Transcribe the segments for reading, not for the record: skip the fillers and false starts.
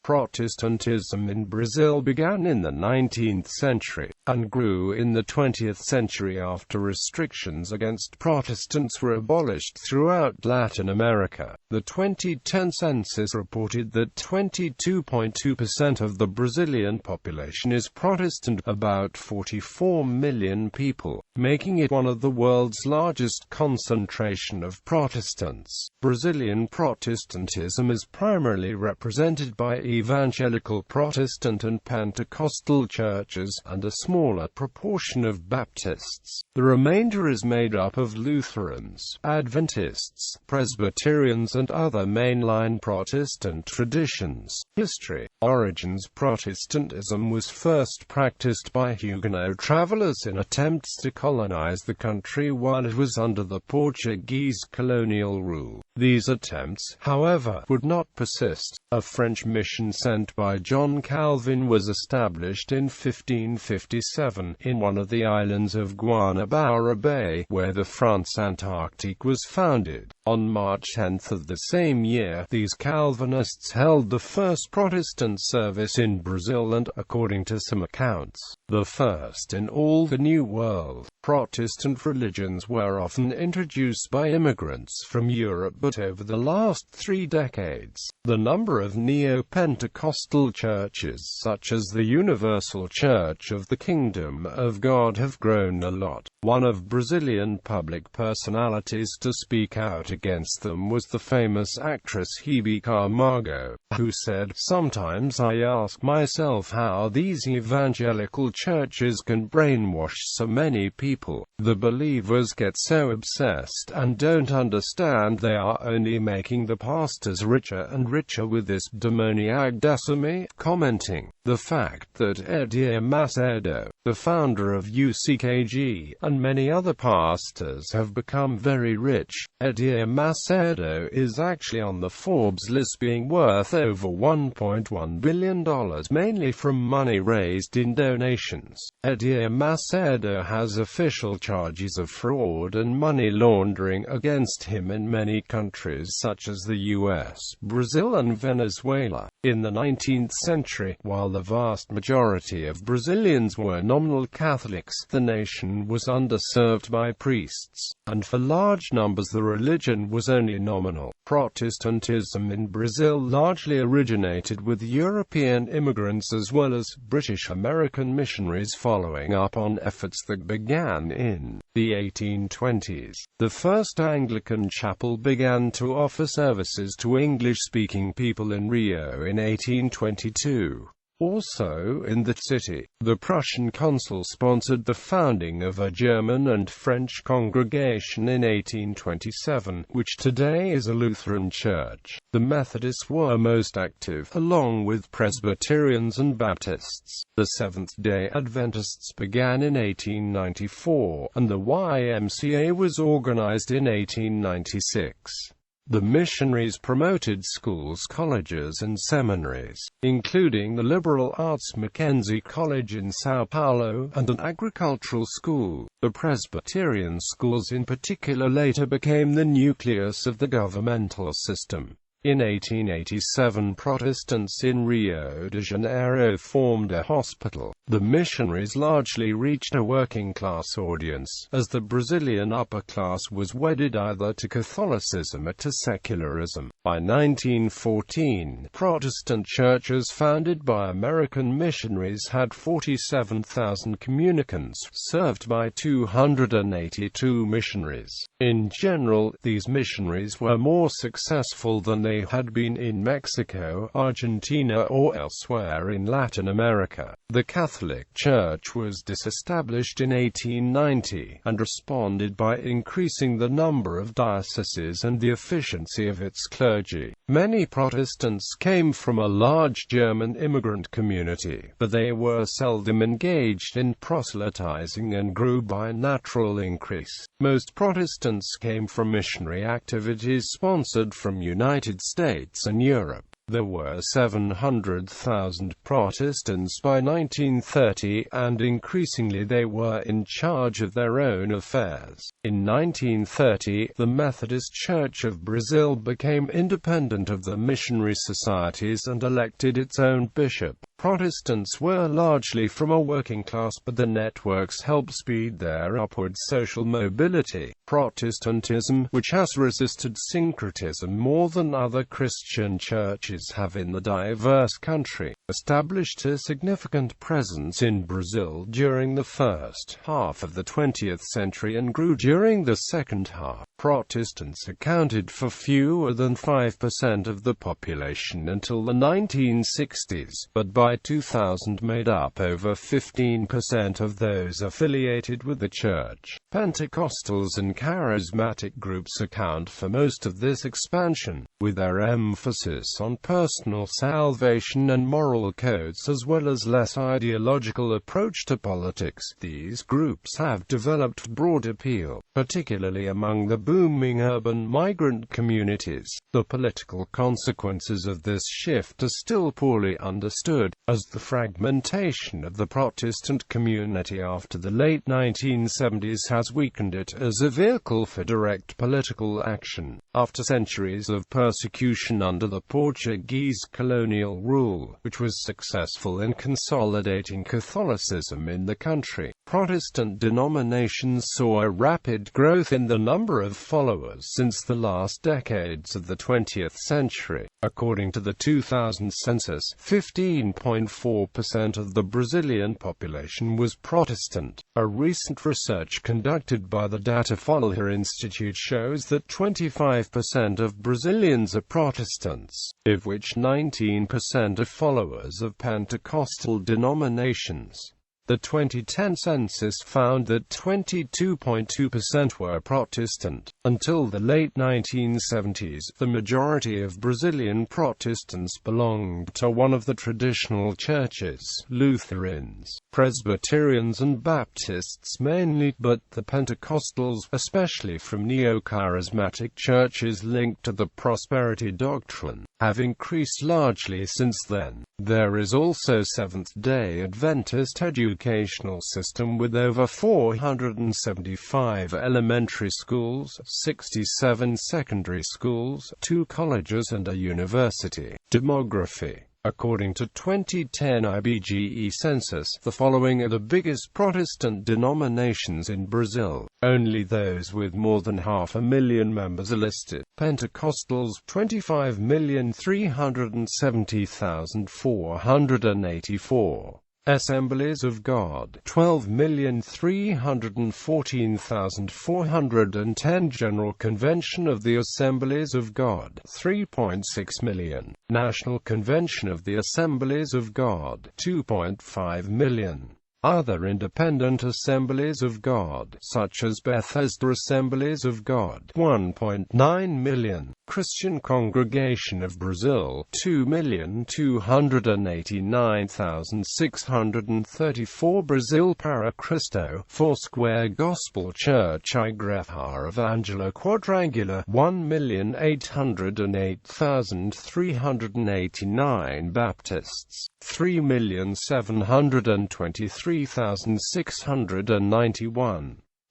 Protestantism in Brazil began in the 19th century, and grew in the 20th century after restrictions against Protestants were abolished throughout Latin America. The 2010 census reported that 22.2% of the Brazilian population is Protestant, about 44 million people, making it one of the world's largest concentration of Protestants. Brazilian Protestantism is primarily represented by Evangelical Protestant and Pentecostal churches, and a smaller proportion of Baptists. The remainder is made up of Lutherans, Adventists, Presbyterians and other mainline Protestant traditions. History. Origins. Protestantism was first practiced by Huguenot travelers in attempts to colonize the country while it was under the Portuguese colonial rule. These attempts, however, would not persist. A French mission sent by John Calvin was established in 1557, in one of the islands of Guanabara Bay, where the France Antarctique was founded. On March 10 of the same year, these Calvinists held the first Protestant service in Brazil and, according to some accounts, the first in all the New World. Protestant religions were often introduced by immigrants from Europe, but over the last 3 decades, the number of neo-Pentecostal churches such as the Universal Church of the Kingdom of God have grown a lot. One of Brazilian public personalities to speak out against them was the famous actress Hebe Camargo, who said, "Sometimes I ask myself how these evangelical churches can brainwash so many people. The believers get so obsessed and don't understand they are only making the pastors richer and richer with this demoniac decimate," commenting, "The fact that Edir Macedo, the founder of UCKG, and many other pastors have become very rich. Edir Macedo is actually on the Forbes list, being worth over $1.1 billion, mainly from money raised in donations. Edir Macedo has official charges of fraud and money laundering against him in many countries such as the US, Brazil and Venezuela." In the 19th century, while the vast majority of Brazilians were nominal Catholics, the nation was underserved by priests, and for large numbers the religion was only nominal. Protestantism in Brazil largely originated with European immigrants as well as British American missionaries following up on efforts that began in the 1820s. The first Anglican chapel began to offer services to English-speaking people in Rio in 1822. Also in the city, the Prussian consul sponsored the founding of a German and French congregation in 1827, which today is a Lutheran church. The Methodists were most active, along with Presbyterians and Baptists. The Seventh-day Adventists began in 1894, and the YMCA was organized in 1896. The missionaries promoted schools, colleges and seminaries, including the liberal arts Mackenzie College in São Paulo, and an agricultural school. The Presbyterian schools in particular later became the nucleus of the governmental system. In 1887, Protestants in Rio de Janeiro formed a hospital. The missionaries largely reached a working-class audience, as the Brazilian upper class was wedded either to Catholicism or to secularism. By 1914, Protestant churches founded by American missionaries had 47,000 communicants, served by 282 missionaries. In general, these missionaries were more successful than they had been in Mexico, Argentina or elsewhere in Latin America. The Catholic Church was disestablished in 1890, and responded by increasing the number of dioceses and the efficiency of its clergy. Many Protestants came from a large German immigrant community, but they were seldom engaged in proselytizing and grew by natural increase. Most Protestants came from missionary activities sponsored from United States and Europe. There were 700,000 Protestants by 1930, and increasingly they were in charge of their own affairs. In 1930, the Methodist Church of Brazil became independent of the missionary societies and elected its own bishop. Protestants were largely from a working class, but the networks helped speed their upward social mobility. Protestantism, which has resisted syncretism more than other Christian churches have in the diverse country, established a significant presence in Brazil during the first half of the 20th century and grew during the second half. Protestants accounted for fewer than 5% of the population until the 1960s, but by 2000 made up over 15% of those affiliated with the church. Pentecostals and charismatic groups account for most of this expansion, with their emphasis on personal salvation and moral codes as well as less ideological approach to politics. These groups have developed broad appeal, particularly among the booming urban migrant communities. The political consequences of this shift are still poorly understood, as the fragmentation of the Protestant community after the late 1970s has weakened it as a vehicle for direct political action. After centuries of persecution under the Portuguese colonial rule, which was successful in consolidating Catholicism in the country, Protestant denominations saw a rapid growth in the number of followers since the last decades of the 20th century. According to the 2000 census, 15.4% of the Brazilian population was Protestant. A recent research conducted by the Datafolha Institute shows that 25% of Brazilians are Protestants, of which 19% are followers of Pentecostal denominations. The 2010 census found that 22.2% were Protestant. Until the late 1970s, the majority of Brazilian Protestants belonged to one of the traditional churches, Lutherans, Presbyterians and Baptists mainly, but the Pentecostals, especially from neo-charismatic churches linked to the prosperity doctrine, have increased largely since then. There is also Seventh-day Adventist educational system with over 475 elementary schools, 67 secondary schools, 2 colleges and a university. Demography. According to 2010 IBGE census, the following are the biggest Protestant denominations in Brazil. Only those with more than 500,000 members are listed. Pentecostals, 25,370,484. Assemblies of God, 12,314,410. General Convention of the Assemblies of God, 3.6 million. National Convention of the Assemblies of God, 2.5 million. Other independent Assemblies of God, such as Bethesda Assemblies of God, 1.9 million. Christian Congregation of Brazil, 2,289,634. Brazil Para Cristo, Foursquare Gospel Church Igreja Evangélica Quadrangular, 1,808,389. Baptists, 3,723,691.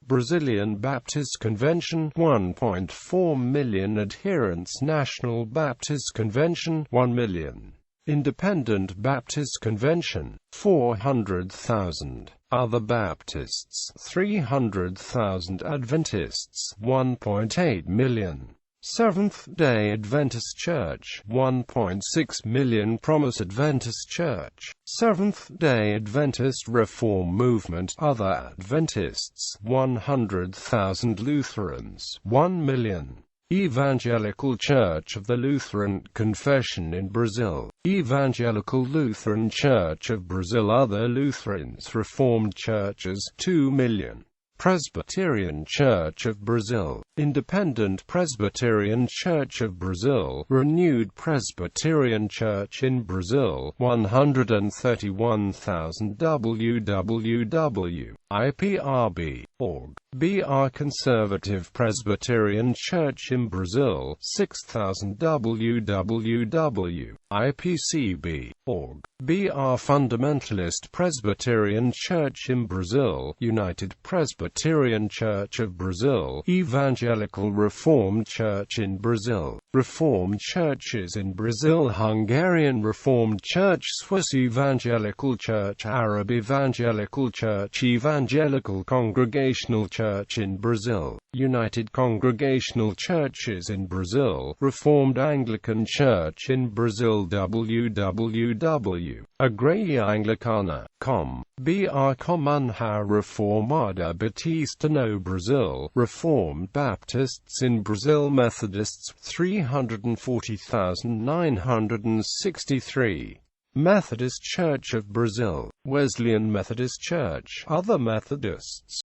Brazilian Baptist Convention, 1.4 million. Adherents. National Baptist Convention, 1 million. Independent Baptist Convention, 400,000. Other Baptists, 300,000. Adventists, 1.8 million. Seventh-day Adventist Church, 1.6 million. Promise Adventist Church, Seventh-day Adventist Reform Movement. Other Adventists, 100,000. Lutherans, 1 million. Evangelical Church of the Lutheran Confession in Brazil, Evangelical Lutheran Church of Brazil. Other Lutherans Reformed Churches, 2 million. Presbyterian Church of Brazil, Independent Presbyterian Church of Brazil, Renewed Presbyterian Church in Brazil, 131,000. www IPRB. Org. BR Conservative Presbyterian Church in Brazil, 6000 www. IPCB. Org. BR Fundamentalist Presbyterian Church in Brazil, United Presbyterian Church of Brazil, Evangelical Reformed Church in Brazil, Reformed Churches in Brazil, Hungarian Reformed Church, Swiss Evangelical Church, Arab Evangelical Church, Evangelical Congregational Church in Brazil, United Congregational Churches in Brazil, Reformed Anglican Church in Brazil, www. Igreja Anglicana.com. BR Comunidade Reformada Batista no Brazil, Reformed Baptists in Brazil, Methodists, 340,963. Methodist Church of Brazil, Wesleyan Methodist Church, other Methodists.